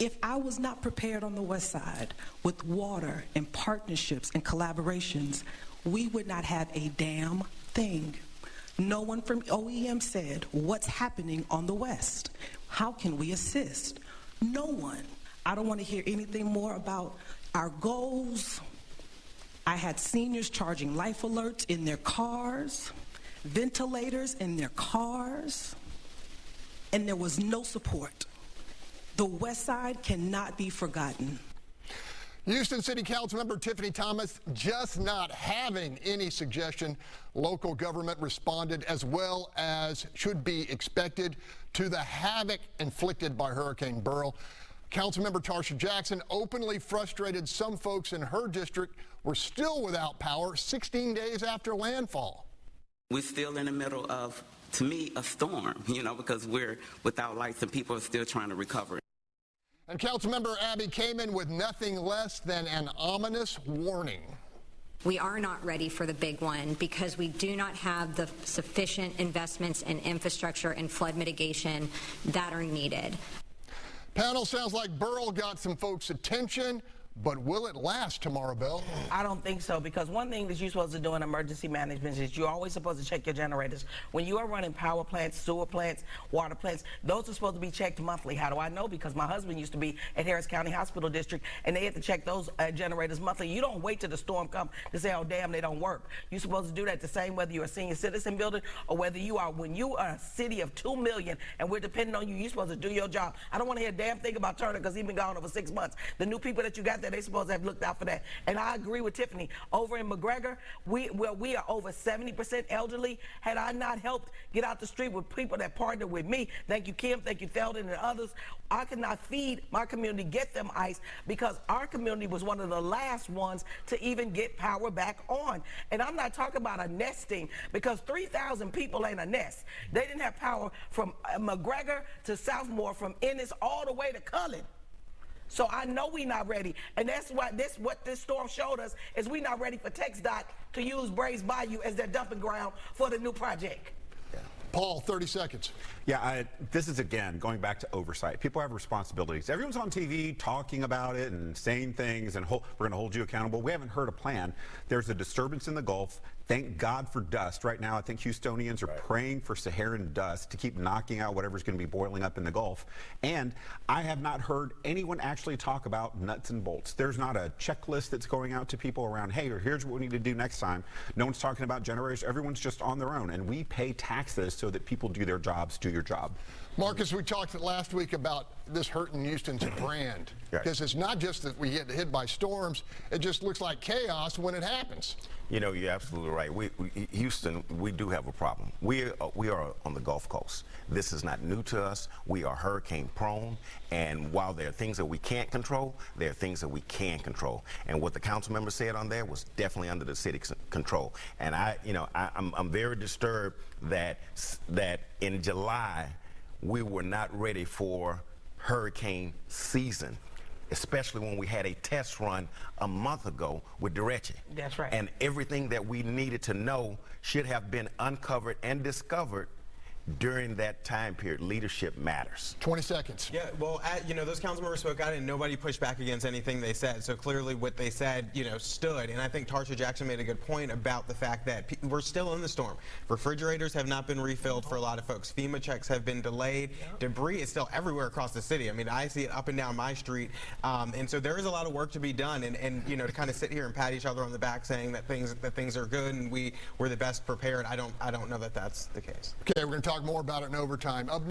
If I was not prepared on the West Side with water and partnerships and collaborations, we would not have a damn thing. No one from OEM said, what's happening on the West? How can we assist? No one. I don't want to hear anything more about our goals. I had seniors charging life alerts in their cars, ventilators in their cars, and there was no support. The West Side cannot be forgotten. Houston City Council member Tiffany Thomas just not having any suggestion. Local government responded as well as should be expected to the havoc inflicted by Hurricane Beryl. Councilmember Tarsha Jackson openly frustrated some folks in her district were still without power 16 days after landfall. We're still in the middle of, to me, a storm, because we're without lights and people are still trying to recover. And Councilmember Abby came in with nothing less than an ominous warning. We are not ready for the big one because we do not have the sufficient investments in infrastructure and flood mitigation that are needed. Panel, sounds like Beryl got some folks' attention, but will it last tomorrow, Bill? I don't think so, because one thing that you're supposed to do in emergency management is you're always supposed to check your generators. When you are running power plants, sewer plants, water plants, those are supposed to be checked monthly. How do I know? Because my husband used to be at Harris County Hospital District, and they had to check those generators monthly. You don't wait till the storm comes to say, oh, damn, they don't work. You're supposed to do that the same whether you're a senior citizen building or whether you are, when you are a city of 2 million and we're depending on you, you're supposed to do your job. I don't want to hear a damn thing about Turner because he's been gone over 6 months. The new people that you got there, they're supposed to have looked out for that. And I agree with Tiffany. Over in McGregor, we are over 70% elderly. Had I not helped get out the street with people that partnered with me, thank you, Kim, thank you, Theldon, and others, I could not feed my community, get them ice, because our community was one of the last ones to even get power back on. And I'm not talking about a nesting, because 3,000 people ain't a nest. They didn't have power from McGregor to Southmore, from Ennis all the way to Cullen. So I know we're not ready, and that's what this storm showed us, is we're not ready for TxDOT to use Brays Bayou as their dumping ground for the new project. Paul, 30 seconds. Yeah, this is, again, going back to oversight. People have responsibilities. Everyone's on TV talking about it and saying things, and we're going to hold you accountable. We haven't heard a plan. There's a disturbance in the Gulf. Thank God for dust. Right now, I think Houstonians are praying for Saharan dust to keep knocking out whatever's going to be boiling up in the Gulf. And I have not heard anyone actually talk about nuts and bolts. There's not a checklist that's going out to people around, hey, or here's what we need to do next time. No one's talking about generators. Everyone's just on their own. And we pay taxes so that people do their jobs, do your job. Marcus, we talked last week about this hurting Houston's brand. Because it's not just that we get hit by storms, it just looks like chaos when it happens. You're absolutely right. Houston, we do have a problem. We are on the Gulf Coast. This is not new to us. We are hurricane prone, and while there are things that we can't control, there are things that we can control. And what the council member said on there was definitely under the city's control. And I'm very disturbed that in July we were not ready for hurricane season, especially when we had a test run a month ago with Derechi. That's right. And everything that we needed to know should have been uncovered and discovered during that time period. Leadership matters. 20 seconds. Yeah, well, those council members spoke out and nobody pushed back against anything they said. So clearly what they said, stood. And I think Tarsha Jackson made a good point about the fact that we're still in the storm. Refrigerators have not been refilled for a lot of folks. FEMA checks have been delayed. Debris is still everywhere across the city. I mean, I see it up and down my street. And so there is a lot of work to be done. And to kind of sit here and pat each other on the back saying that things are good and we're the best prepared, I don't know that that's the case. Okay, we're going to talk more about it in overtime. Up